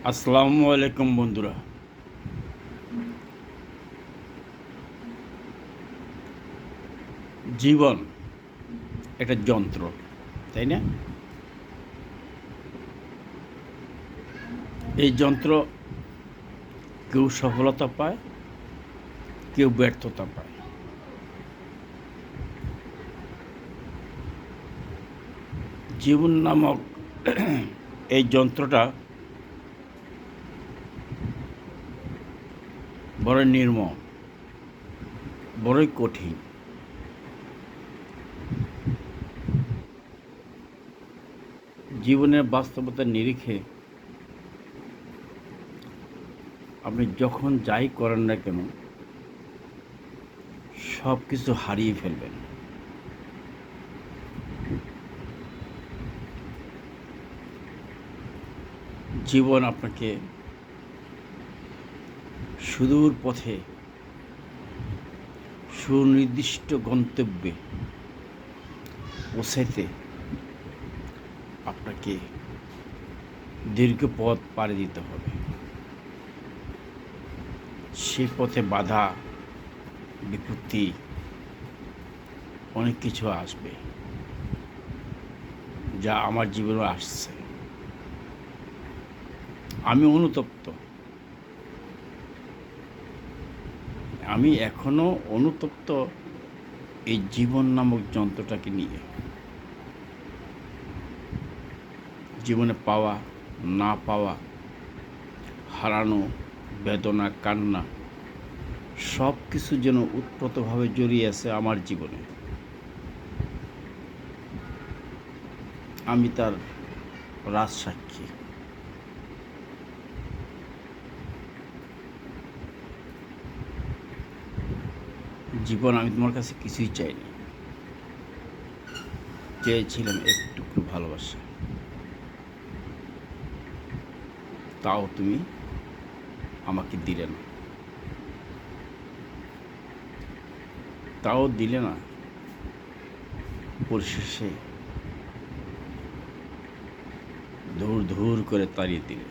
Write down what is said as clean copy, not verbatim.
আসসালামু আলাইকুম বন্ধুরা। জীবন একটা যন্ত্র, তাই না? এই যন্ত্র কেউ সফলতা পায়, কেউ ব্যর্থতা পায়। জীবন নামক এই যন্ত্রটা বড়ই নির্মম, বড়ই কঠিন। জীবনের বাস্তবতার নিরিখে আপনি যখন যাই করেন না কেন, সব কিছু হারিয়ে ফেলবেন। জীবন আপনাকে সুদূর পথে সুনির্দিষ্ট গন্তব্যে পৌঁছাইতে আপনাকে দীর্ঘ পথ পাড়ি দিতে হবে। সেই পথে বাধা বিপত্তি অনেক কিছু আসবে, যা আমার জীবনে আসছে। আমি অনুতপ্ত, আমি এখনো অনুতপ্ত এই জীবন নামক যন্ত্রটাকে নিয়ে। জীবনে পাওয়া, না পাওয়া, হারানো, বেদনা, কান্না সব কিছু যেন ওতপ্রোতভাবে জড়িয়ে আছে আমার জীবনে। আমি তার রাজসাক্ষী। জীবন, আমি তোমার কাছে কিছুই চাইনি, চেয়েছিলাম একটুকু ভালোবাসা, তাও তুমি আমাকে দিলে না, তাও দিলে না। পরিশেষে ধুর ধুর করে তাড়িয়ে দিলে।